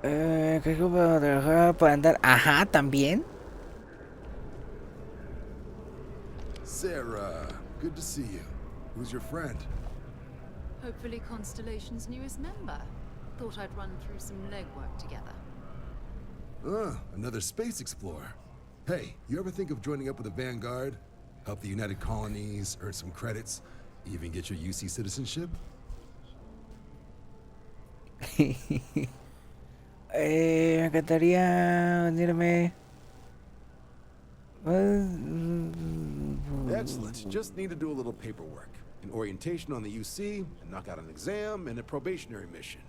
¿Qué que puedo trabajar para andar? Ajá, también. Sarah, good to see you. Who's your friend? Hopefully Constellation's newest member. Thought I'd run through some legwork together. Another space explorer. Hey, you ever think of joining up with the Vanguard? Help the United Colonies, earn some credits, even get your UC citizenship? Me encantaría unirme. Excellent. Just need to do a little paperwork. An orientation on the UC, and knock out an exam, and a probationary mission.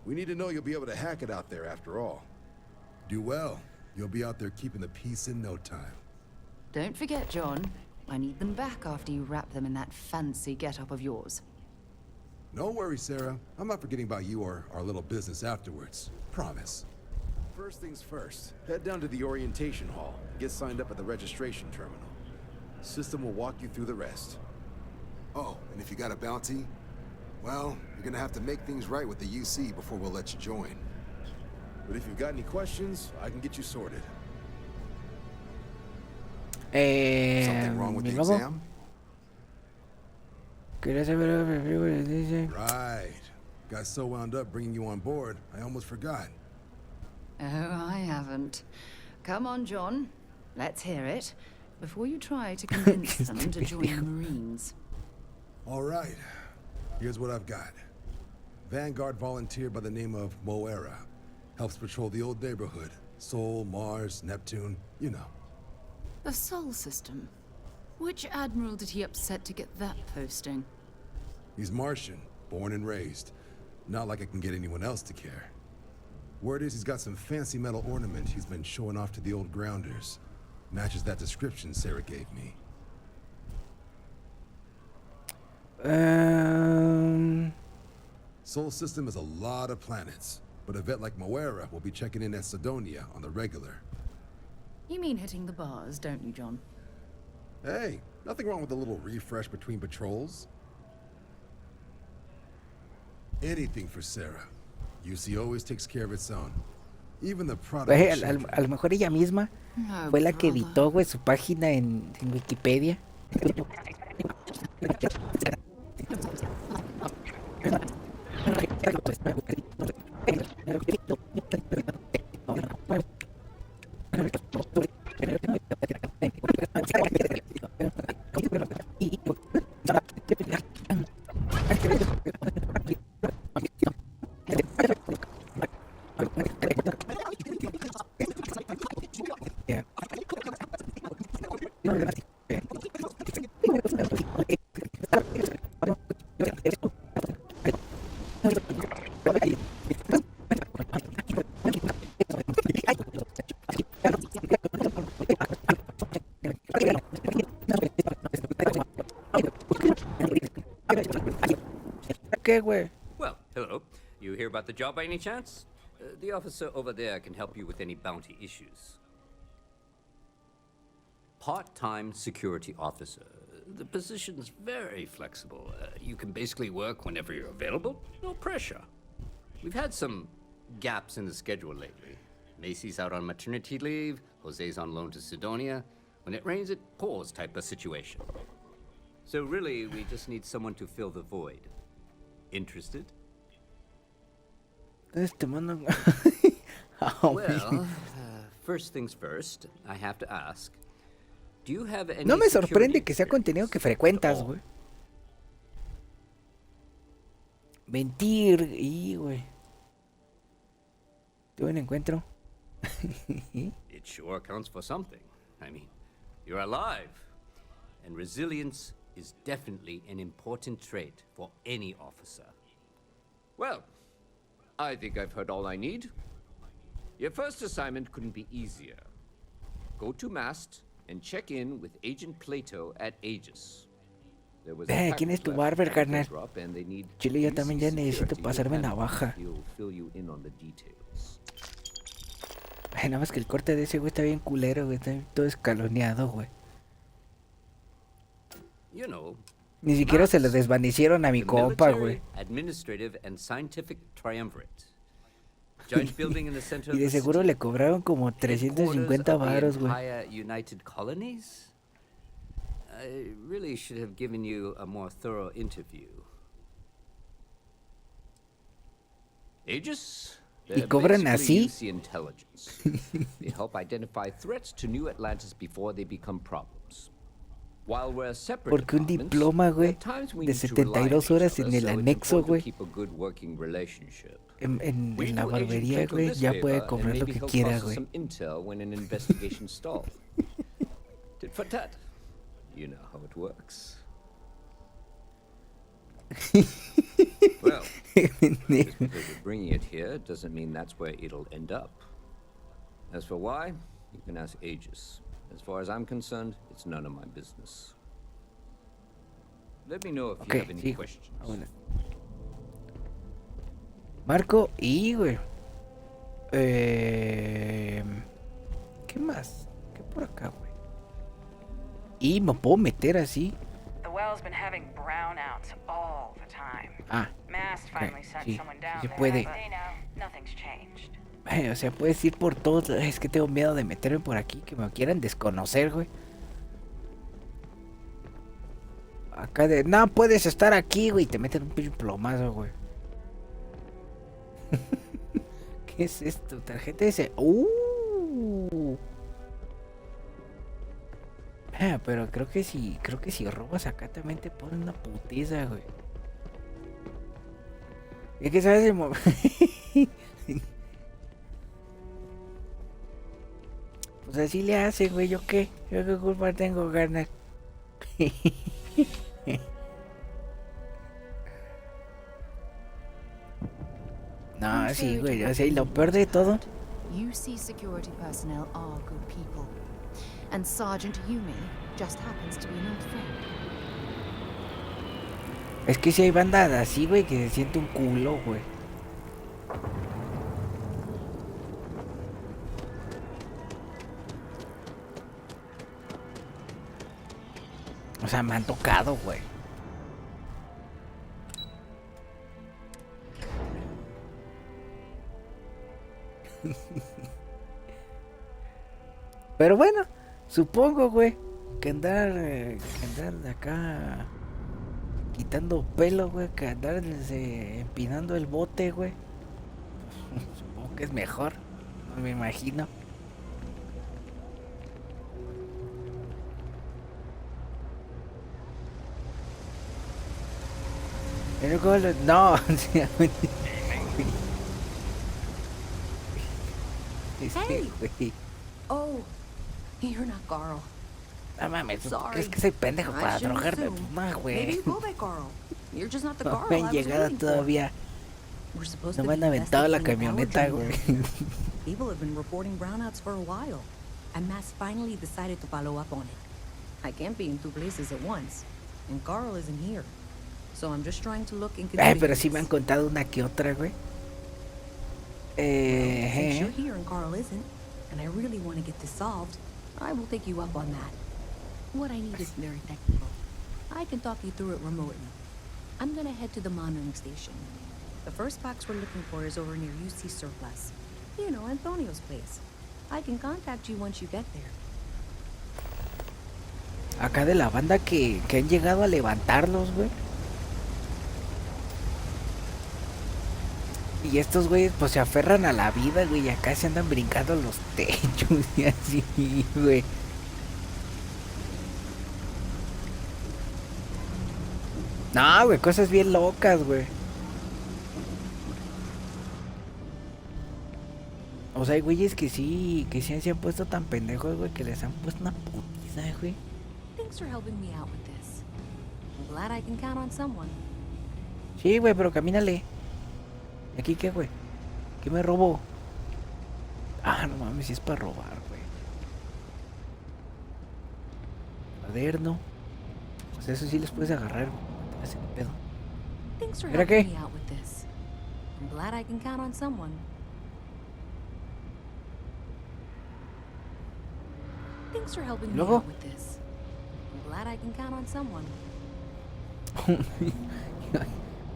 We need to know you'll be able to hack it out there after all. Do well. You'll be out there keeping the peace in no time. Don't forget, John. I need them back after you wrap them in that fancy get-up of yours. No worries, Sarah. I'm not forgetting about you or our little business afterwards. Promise. First things first, head down to the orientation hall. Get signed up at the registration terminal. System will walk you through the rest. Oh, and if you got a bounty, well, you're gonna have to make things right with the UC before we'll let you join. But if you've got any questions, I can get you sorted. Something wrong with the exam? Right. Got so wound up bringing you on board, I almost forgot. Oh, I haven't. Come on, John. Let's hear it. Before you try to convince them to join the Marines. All right. Here's what I've got. Vanguard volunteer by the name of Moera. Helps patrol the old neighborhood. Sol, Mars, Neptune, you know. The Sol system. Which admiral did he upset to get that posting? He's Martian, born and raised. Not like I can get anyone else to care. Word is he's got some fancy metal ornament he's been showing off to the old grounders. Matches that description Sarah gave me. Sol system is a lot of planets, but a vet like Moera will be checking in at Sidonia on the regular. You mean hitting the bars, don't you, John? Hey, nothing wrong with a little refresh between patrols. Anything for Sarah. UC always takes care of its own. Even the product. A lo mejor ella misma fue la que editó, güey, su página en Wikipedia. ¿Qué, güey? Well, hello. You hear about the job by any chance? The officer over there can help you with any bounty issues. Part-time security officer. The position's very flexible. You can basically work whenever you're available. No pressure. We've had some gaps in the schedule lately. Macy's out on maternity leave. Jose's on loan to Sidonia. When it rains, it pours type of situation. So really, we just need someone to fill the void. Interested? Well, first things first, I have to ask. Do you have any No me sorprende que sea contenido que frecuentas, güey. Mentir, y güey. Tuve un encuentro. It sure counts for something. I mean, you're alive. And resilience is definitely an important trait for any officer. Well, I think I've heard all I need. Your first assignment couldn't be easier. Go to Mast and check in with Agent Plato at Aegis. ¿Quién es tu barber, carnal? Chile, yo también ya necesito pasarme la baja. Ay, nada más que el corte de ese güey está bien culero, güey. Está todo escaloneado, güey. Ni siquiera se le desvanecieron a mi compa, güey. Administrative and scientific triumvirate. Giant building in the center Y of de the seguro city. le cobraron como 350 Headquarters of the varos, güey. Empire United Colonies? I really should have given you a more thorough interview. Aegis? ¿Y cobran así? Use the intelligence. They help identify threats to New Atlantis before they become problems. While we're separate Porque un departments, diploma, güey, at times we de need to rely on 72 each horas en other, el so it's anexo, important to güey. keep a good working relationship. En We la do Agent barbería, Kento güey, this ya favor, puede and cobrar lo maybe que he'll quiera, toss us güey. some intel when an investigation stalls. Tit for tat. You know how it works. Well, just because we're bringing it here doesn't mean that's where it'll end up. As for why, you can ask Aegis. As far as I'm concerned, it's none of my business. Let me know if you have any sí. questions. Bueno. Marco y, güey. ¿Qué más? ¿Qué por acá, güey? Y me puedo meter así. The well's been having brownouts all the time. Ah, Mast finally sent sí, someone down se there, puede. but they know nothing's changed. O sea, puedes ir por todos. Es que tengo miedo de meterme por aquí, que me quieran desconocer, güey. Acá de, no puedes estar aquí, güey. Te meten un pinche plomazo, güey. ¿Qué es esto? Tarjeta ese. Pero creo que si robas acá también te ponen una putiza, güey. Es que sabes el momento. Pues así le hacen, güey. ¿Yo qué? ¿Yo qué culpa tengo, ganas? No, sí, güey. O sea, y lo peor de todo. UC security personnel are good people. And Sergeant Yumi just happens to be an old friend. Es que si hay banda así, güey, que se siente un culo, güey. O sea, me han tocado, güey. Pero bueno, supongo, güey, que andar de acá quitando pelo, güey, que andar empinando el bote, güey. Supongo que es mejor, no me imagino. Pero ¿cómo lo...? No, o sea, Hey. güey. Oh, you're not Carl. No mames, ¿tú Sorry. crees que soy pendejo I para shouldn't drogarme? assume. No, Maybe güey. you go by Carl. You're just not the No Carl me I han was llegado waiting for. todavía. We're supposed No to me be han aventado la investigating a camioneta, power güey. generator. People have been reporting brownouts for a while, and Mass finally decided to follow up on it. I can't be in two places at once, and Carl isn't here. So I'm just trying to look inconvenient. Pero sí me han contado una que otra, güey. Since you're here and Carl isn't, and I really want to get this solved, I will take you up on that. What I need is very technical. I can talk you through it remotely. I'm gonna head to the monitoring station. The first box we're looking for is over near UC Surplus. You know, Antonio's place. I can contact you once you get there. Acá de la banda que han llegado a levantarlos, güey. Y estos güeyes pues se aferran a la vida, güey, y acá se andan brincando los techos y así, güey. No, güey, cosas bien locas, güey. O sea, hay güeyes que sí se han puesto tan pendejos, güey, que les han puesto una putiza, güey. Thanks for helping me out with this. I'm glad I can count on someone. Sí, güey, pero camínale. ¿Y aquí qué, güey? ¿Qué me robó? Ah, no mames, si es para robar, güey. Cuaderno. Pues eso sí les puedes agarrar, güey. No te hacen ni pedo. Thanks for ¿Mira helping qué? me out with this. I'm glad I can count on someone. Thanks for helping me Luego. out with this. I'm glad I can count on someone.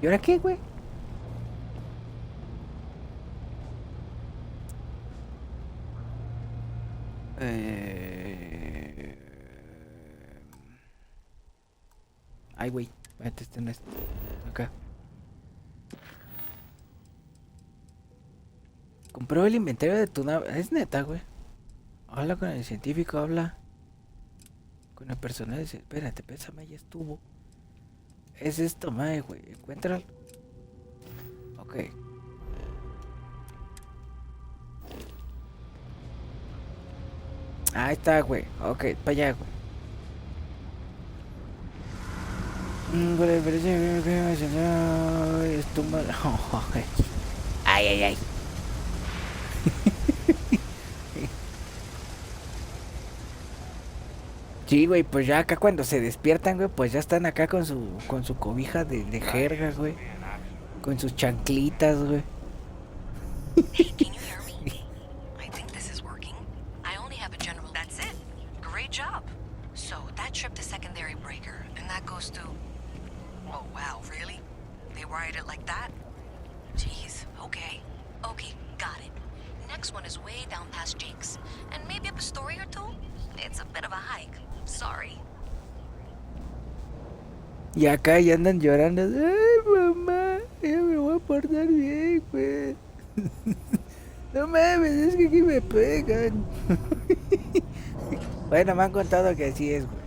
¿Y ahora qué, güey? Eh... Ay, güey. Este no es. Acá. Comprueba el inventario de tu nave. Es neta, güey. Habla con el científico, habla con el personal. Espérate, pésame, ya estuvo. Es esto, mae, güey. Encuéntralo. Ok. Ahí está, güey. Ok, para allá, güey. Por el precio que mencionó. Es tu mal. Ay, ay, ay. Sí, güey, pues ya acá cuando se despiertan, güey, pues ya están acá con su cobija de jerga, güey. Con sus chanclitas, güey. Hey, can you hear me? I think this is working. I only have a general. That's it. Great job. So that trip to secondary breaker, and that goes to. Oh wow, really? They wired it like that? Jeez. Okay. Okay, got it. Next one is way down past Jake's, and maybe up a story or two. It's a bit of a hike. Sorry. Y acá ya andan llorando. Ay, mamá, ya me voy a portar bien, güey. No mames, es que aquí me pegan. Bueno, me han contado que así es, güey.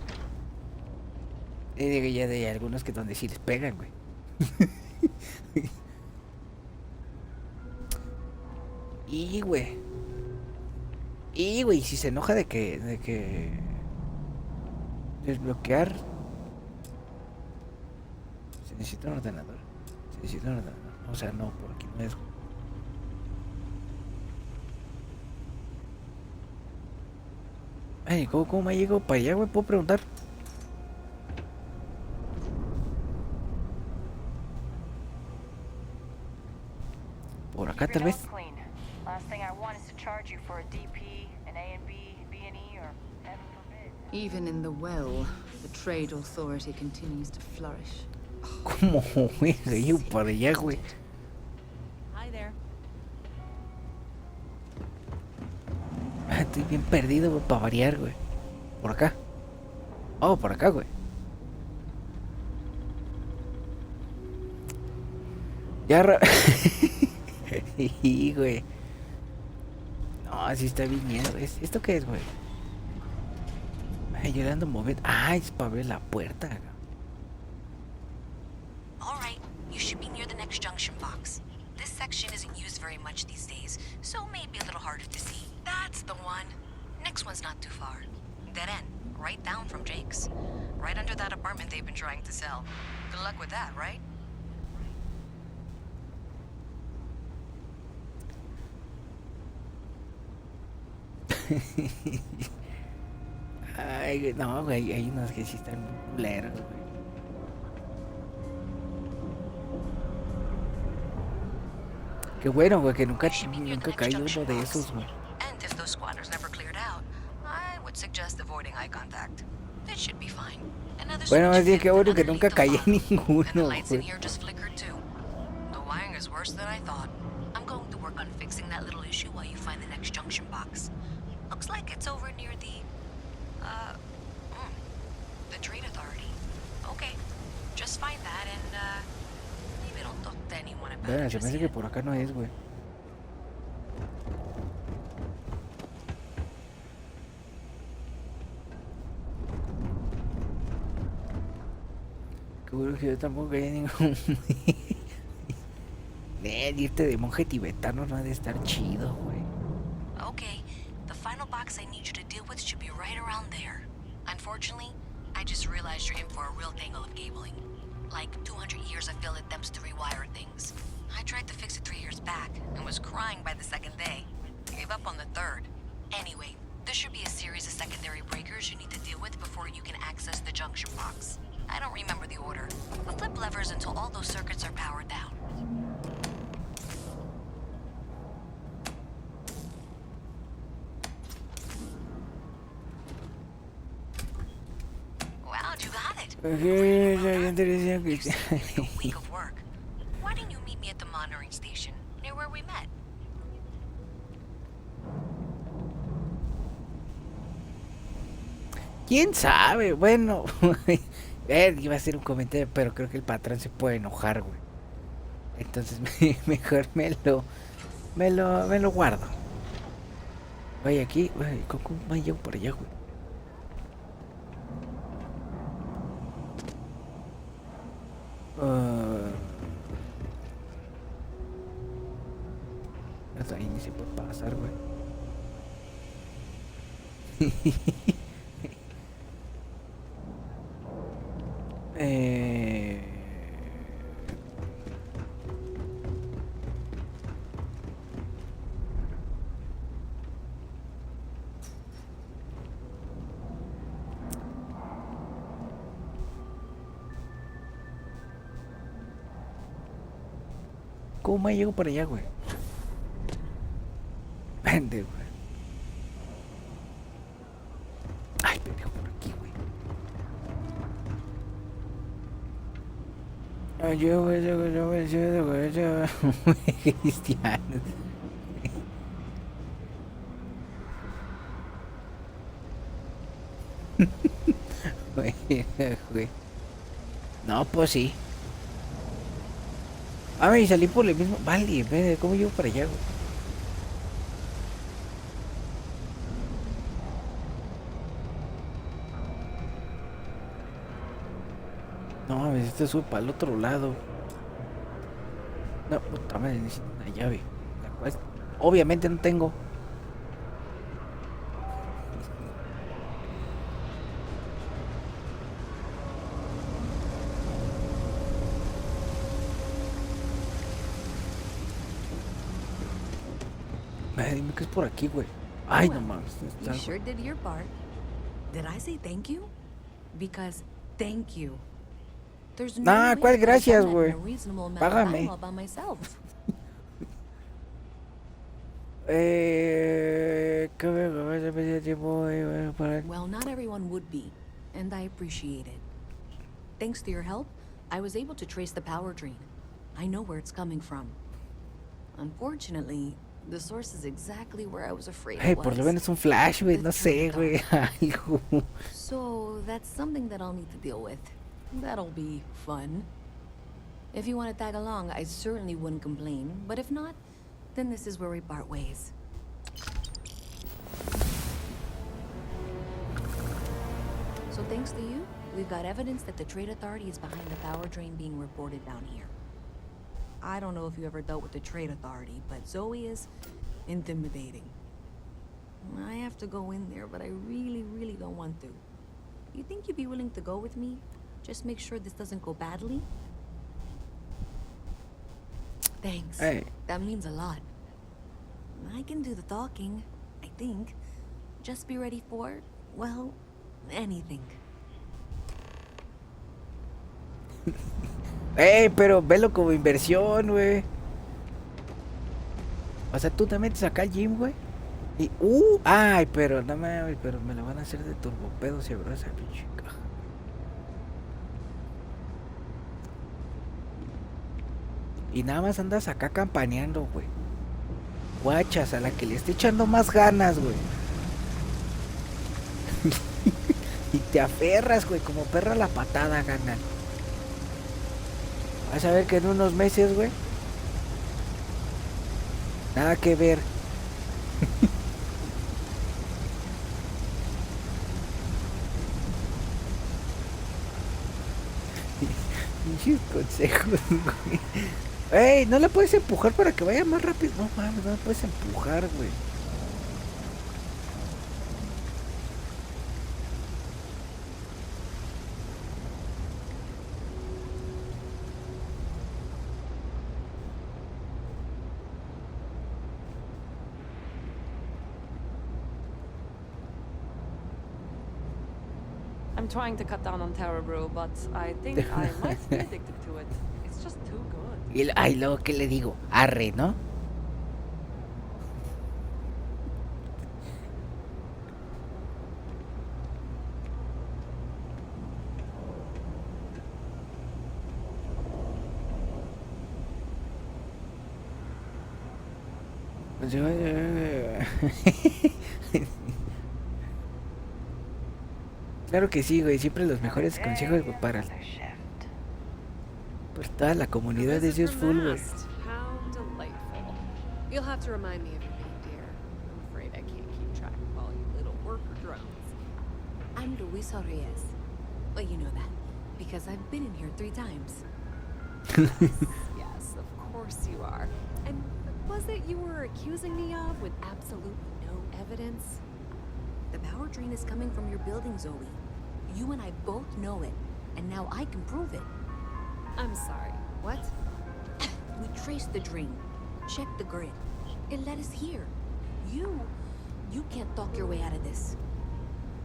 Y digo, ya de algunos que donde sí les pegan, güey. Y, güey. Y, güey, si se enoja de que desbloquear. Se necesita un ordenador. Se necesita un ordenador. O sea, no, por aquí no es, güey. Ay, ¿cómo me llego para allá, güey? ¿Puedo preguntar? Por acá, tal vez. Last thing I want is to charge you for a DP, an A and B, B&E, or heaven forbid. Even in the well, the trade authority continues to flourish. ¿Cómo, güey? Llego para allá, güey. Hi there. Estoy bien perdido, güey, para variar, güey. Por acá. Oh, por acá, güey. Ya, sí, güey. No, así está bien miedo. ¿Esto qué es, güey? Ay, llorando mover. Ah, es para abrir la puerta. All right, you should be near the next junction box. This section isn't used very much these days, so maybe a little harder to see. That's the one. Next one's not too far. Dead end, right down from Jake's. Right under that apartment they've been trying to sell. Good luck with that, right? Ay, güey, no, güey, hay unos que sí están muy culeros, güey. Qué bueno, güey, que nunca caí uno de esos, güey. And if those squatters never cleared out, I would suggest avoiding eye contact. It should be fine. Another Bueno, switch más bien fit qué bueno que underneath nunca the caí en lock. And the ninguno, lights in güey. here just flickered too. The wiring is worse than I thought. I'm going to work on fixing that little issue while you find the next junction box. Looks like it's over near the trade authority. Okay, just find that and maybe don't talk to anyone about Bueno, it se me just hace que yet. por acá no es, güey. Qué bueno que yo tampoco caí en ningún... irte de monje tibetano no ha de estar chido, güey. Okay, the final box I need you to deal with should be right around there. Unfortunately, I just realized you're in for a real tangle of cabling. Like 200 years of field attempts to rewire things. I tried to fix it 3 years back and was crying by the second day. Gave up on the third. Anyway, there should be a series of secondary breakers you need to deal with before you can access the junction box. I don't remember the order, but flip levers until all those circuits are powered down. Wow, you got it. Week of work. Why didn't you meet me at the monitoring station near where we met? ¿Quién sabe? Bueno, iba a hacer un comentario, pero creo que el patrón se puede enojar, güey. Entonces mejor me lo guardo. Voy aquí, güey, ¿cómo me llevo por allá, güey? Hasta ahí ni se puede pasar, güey. eh... ¿Cómo me llego por allá, güey? Vende, güey. Ay, pendejo, por aquí, güey. Yo, cristiano. Güey. No, pues sí. Y salí por el mismo. Vale, ve, ¿cómo llego para allá, güey? No, este sube para el otro lado. No, puta madre, necesito una llave. La cual obviamente no tengo. Dime que es por aquí, güey. Ay, no mames. You sure did your part. Did I say thank you? Because thank you. There's no way ¿cuál I could have gracias, done that in güey? a reasonable amount of Págame. time all by myself. Well, not everyone would be, and I appreciate it. Thanks to your help, I was able to trace the power drain. I know where it's coming from. Unfortunately, the source is exactly where I was afraid it Por lo was. menos un flash, güey. No sé, güey. Algo. So that's something that I'll need to deal with. That'll be fun. If you want to tag along, I certainly wouldn't complain. But if not, then this is where we part ways. So thanks to you, we've got evidence that the Trade Authority is behind the power drain being reported down here. I don't know if you ever dealt with the Trade Authority, but ZeuZ is intimidating. I have to go in there, but I really don't want to. You think you'd be willing to go with me? Just make sure this doesn't go badly? Thanks. Hey. That means a lot. I can do the talking, I think. Just be ready for, well, anything. Pero velo como inversión, güey. O sea, tú te metes acá al gym, güey. Y, pero no mames, pero me la van a hacer de turbopedo si abro esa pinche caja. Y nada más andas acá campaneando, güey. Guachas, a la que le esté echando más ganas, güey. Y te aferras, güey, como perra a la patada, ganan. Vas a ver que en unos meses, güey, nada que ver. Pinches consejos, güey. Ey, no la puedes empujar para que vaya más rápido. No mames, no la puedes empujar, güey. I'm trying to cut down on Terror Brew, but I think I might be addicted to it. It's just too good. Y ay, luego, ¿qué le digo? Arre, ¿no? Claro que sí, güey. Siempre los mejores consejos, güey, para toda la comunidad de ZeuZ Full, güey. How delightful. You'll have to remind me of your name, dear. I'm afraid I can't keep track of all you little worker drones. I'm Luisa Reyes. Well, you know that, because I've been in here 3 times. Yes, of course you are. And what was it you were accusing me of with absolutely no evidence? The power drain is coming from your building, Zoe. You and I both know it, and now I can prove it. I'm sorry, what? We traced the drain, checked the grid. It led us here. You can't talk your way out of this.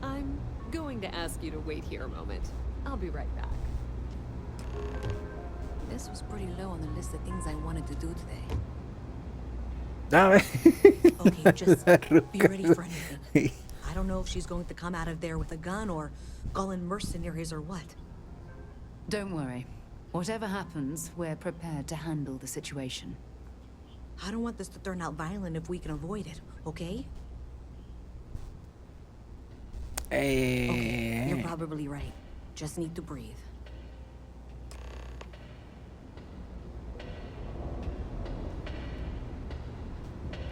I'm going to ask you to wait here a moment. I'll be right back. This was pretty low on the list of things I wanted to do today. No, Okay, just be ready for anything. I don't know if she's going to come out of there with a gun or call in mercenaries or what. Don't worry. Whatever happens, we're prepared to handle the situation. I don't want this to turn out violent if we can avoid it, okay? Okay, you're probably right. Just need to breathe.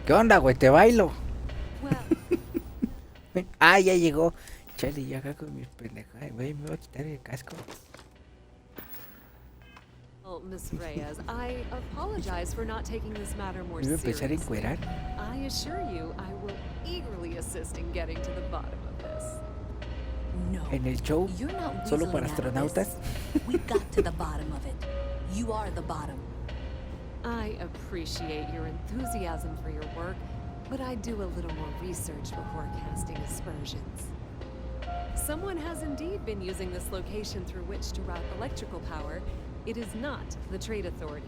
¿Qué onda, güey? Te bailo. Well, Ah, ya llegó. Chale, ya acá con mis pendejadas. Güey, me voy a quitar el casco. well, Miss Reyes, I apologize for not taking this matter more Me voy a empezar a seriously. encuerar. I assure you, I will eagerly assist in getting to the bottom of this. No. En el show, You're not solo weaseling para out of astronautas. this. We got to the bottom of it. You are the bottom. I appreciate your enthusiasm for your work, but I do a little more research before casting aspersions. Someone has indeed been using this location through which to route electrical power. It is not the Trade Authority.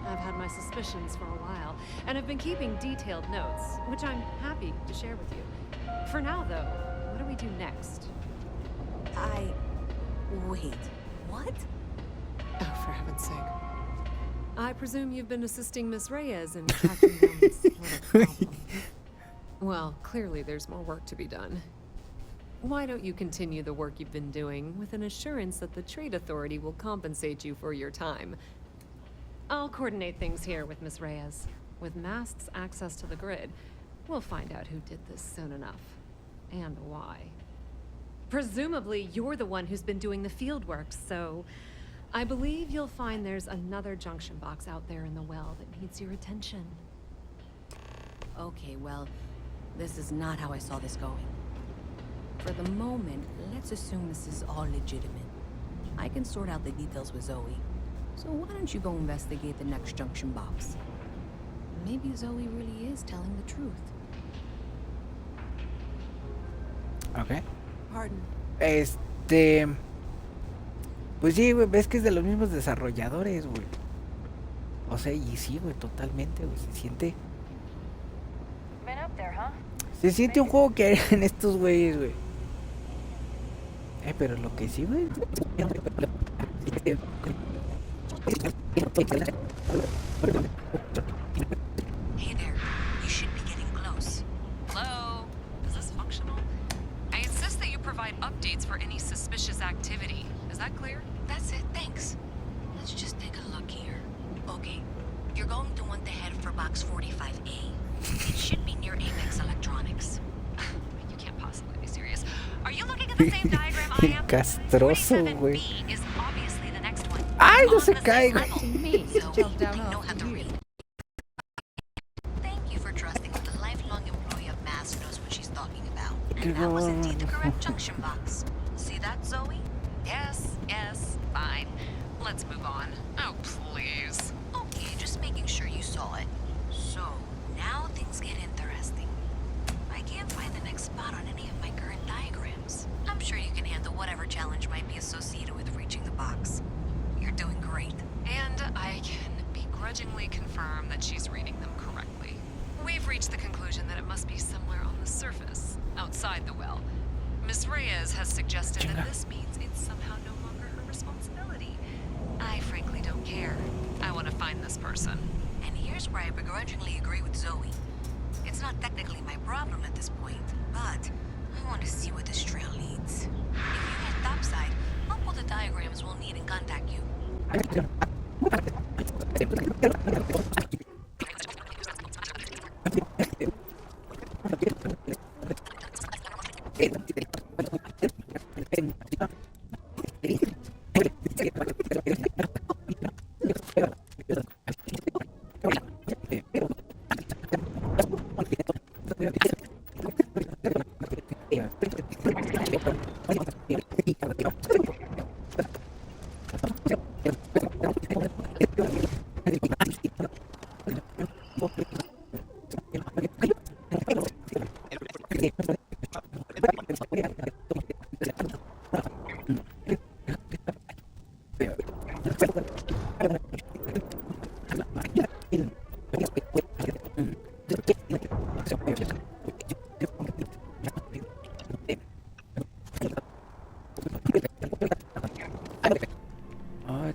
I've had my suspicions for a while, and have been keeping detailed notes, which I'm happy to share with you. For now, though, what do we do next? Wait, what? Oh, for heaven's sake. I presume you've been assisting Miss Reyes in tracking down this little problem. Well, clearly there's more work to be done. Why don't you continue the work you've been doing with an assurance that the Trade Authority will compensate you for your time? I'll coordinate things here with Miss Reyes. With Mast's access to the grid, we'll find out who did this soon enough. And why. Presumably, you're the one who's been doing the field work, so I believe you'll find there's another junction box out there in the well that needs your attention. Okay, well, this is not how I saw this going. For the moment, let's assume this is all legitimate. I can sort out the details with Zoe. So why don't you go investigate the next junction box? Maybe Zoe really is telling the truth. Ok. Pardon. Pues sí, güey, ves que es de los mismos desarrolladores, güey. O sea, y sí, güey, totalmente, güey. Been up there, huh? Se siente un juego que harían estos güeyes, güey. Pero lo que sí, güey. Hey there. You should be getting close. Hello? Is this functional? I insist that you provide updates for any suspicious activity. Is that clear? That's it, thanks. Let's just take a look here. Okay, you're going to want to head for box 45A. It should be near Apex Electronics. You can't possibly be serious. Are you looking at the same diagram I am? Castroso, güey. 47B is obviously the next one. Ay, no On se the cae, same güey. level. To me, so you know how to read. Thank you for trusting that the lifelong employee of Mass knows what she's talking about. And that was indeed the correct junction box. See that, Zoe? Yes, fine. Let's move on. Oh, please. Okay, just making sure you saw it. So, now things get interesting. I can't find the next spot on any of my current diagrams. I'm sure you can handle whatever challenge might be associated with reaching the box. You're doing great. And I can begrudgingly confirm that she's reading them correctly. We've reached the conclusion that it must be somewhere on the surface, outside the well. Miss Reyes has suggested that this means it's somehow no longer her responsibility. I frankly don't care. I want to find this person. And here's where I begrudgingly agree with Zoe. It's not technically my problem at this point, but I want to see where this trail leads. If you head topside, I'll pull the diagrams we'll need and contact you.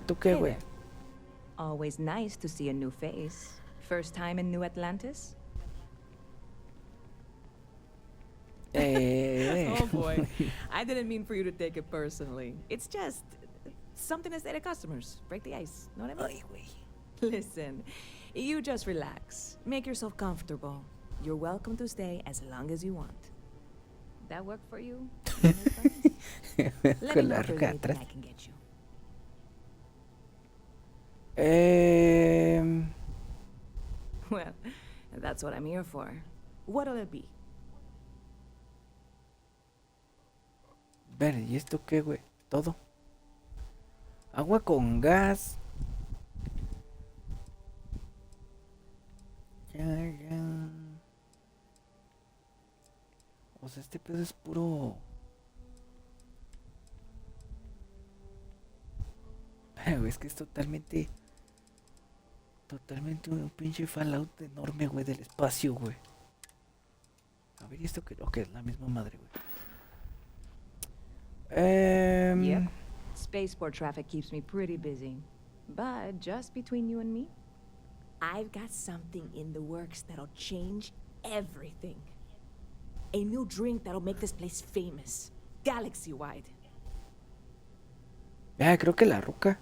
¿Tú qué, güey? Always nice to see a new face. First time in New Atlantis? Oh boy, I didn't mean for you to take it personally. It's just something to say to customers. Break the ice. Know what I mean? Ay, güey. Listen, you just relax. Make yourself comfortable. You're welcome to stay as long as you want. That work for you? Let me Con know la if there's roca anything atrás. I can get you. Well, that's what I'm here for. What'll it be? Ver, ¿y esto qué, güey? Todo. Agua con gas. Ya. O sea, este pedo es puro. Güey, es que es totalmente un pinche Fallout enorme, güey, del espacio, güey. A ver, ¿y esto qué? Ok, es la misma madre, güey. Yep. Spaceport traffic keeps me pretty busy. But just between you and me, I've got something in the works that'll change everything. A new drink that'll make this place famous, galaxy-wide. Creo que la ruca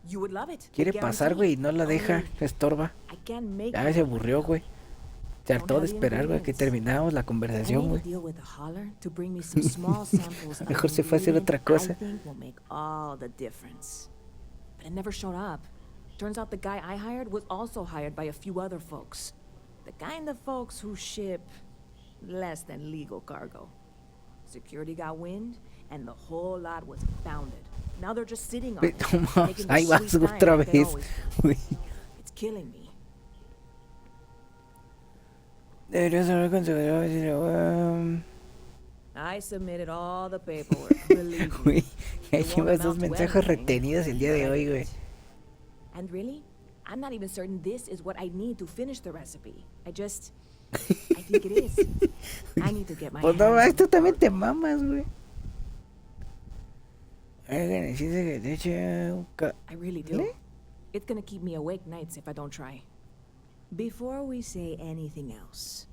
You would love it. quiere pasar, güey, y no la deja, estorba. I can't make Ya se aburrió, güey. Se hartó de esperar, güey, que termináramos la conversación, güey. Mejor se fue a hacer otra cosa. I think will make all the difference. But it never showed up. Turns out the guy I hired was also hired by a few other folks. The kind of folks who ship less than legal cargo. Security got wind, and the whole lot was pounded. Now they're just sitting on it, taking their Ahí vas sweet time otra like they vez, always do. güey. It's killing me. Deberías haber considerado I submitted all the paperwork, believe me. güey, ya It won't llevas amount 2 to mensajes anything, retenidos el día de but hoy, I güey. did. And really, I'm not even certain this is what I need to finish the recipe. I think it is. I need to get my Pues no, hands tú on también te cargo. mamas, güey. Necesito que te eche un I really do. ¿Le? It's gonna keep me awake nights if I don't try. Before we say anything else,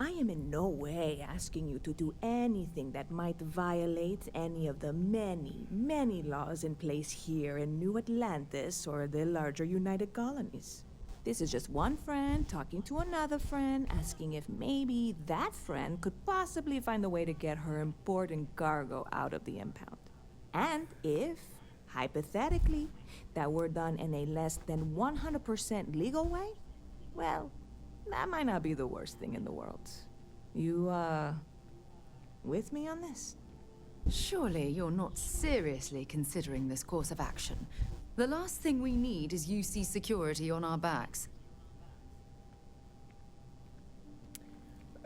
I am in no way asking you to do anything that might violate any of the many, many laws in place here in New Atlantis or the larger United Colonies. This is just one friend talking to another friend, asking if maybe that friend could possibly find a way to get her important cargo out of the impound. And if, hypothetically, that were done in a less than 100% legal way, well, that might not be the worst thing in the world. You, with me on this? Surely you're not seriously considering this course of action. The last thing we need is UC security on our backs.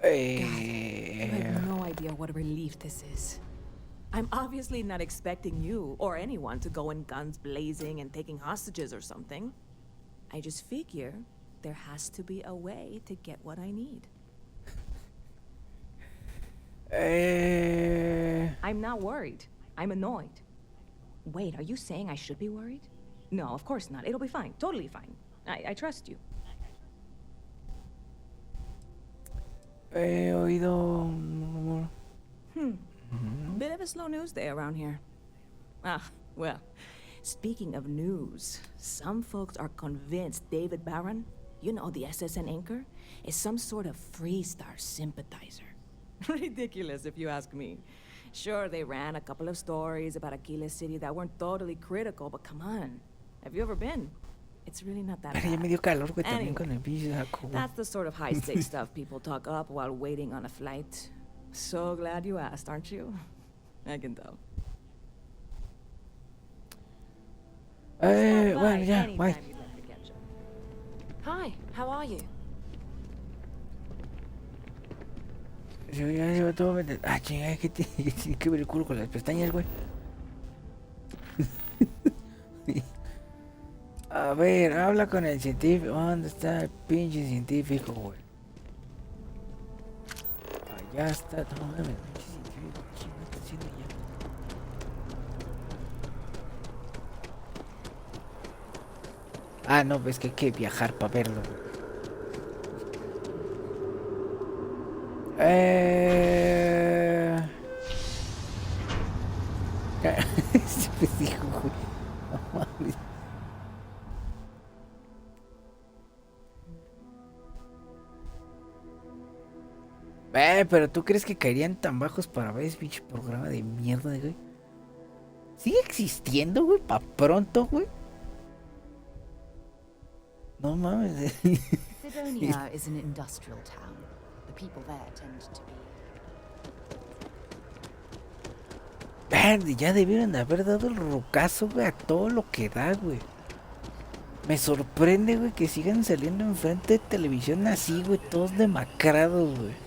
God, you have no idea what a relief this is. I'm obviously not expecting you or anyone to go in guns blazing and taking hostages or something. I just figure there has to be a way to get what I need. I'm not worried. I'm annoyed. Wait, are you saying I should be worried? No, of course not. It'll be fine. Totally fine. I trust you. He oído un rumor. Bit of a slow news day around here. Ah, well, speaking of news, some folks are convinced David Barron, you know, the SSN anchor, is some sort of Freestar sympathizer. Ridiculous, if you ask me. Sure, they ran a couple of stories about Aquila City that weren't totally critical, but come on. Have you ever been? It's really not that Pero ya me bad. dio calor, güey, también Anyway, con el pinche saco, güey. That's the sort of high-stakes stuff people talk up while waiting on a flight. So glad you asked, aren't you? I can tell. Bueno, ya, Anytime bye. you'd like to catch up. Hi, how are you? Yo ya llevo todo. Ah, chingada, ¿qué tiene que ver el culo con las pestañas, güey? A ver, habla con el científico. ¿Dónde está el pinche científico, güey? Allá está. No mames, pinche científico. ¿Qué me está haciendo ya? Ah, no, pues que hay que viajar para verlo, güey. Este pendejo, güey. No mames. Pero ¿tú crees que caerían tan bajos para ver ese pinche programa de mierda, güey? ¿Sigue existiendo, güey? ¿Pa' pronto, güey? No mames. Sidonia is an industrial town. The people there tend to be... Ya debieron de haber dado el rocazo, güey, a todo lo que da, güey. Me sorprende, güey, que sigan saliendo enfrente de televisión así, güey, todos demacrados, güey.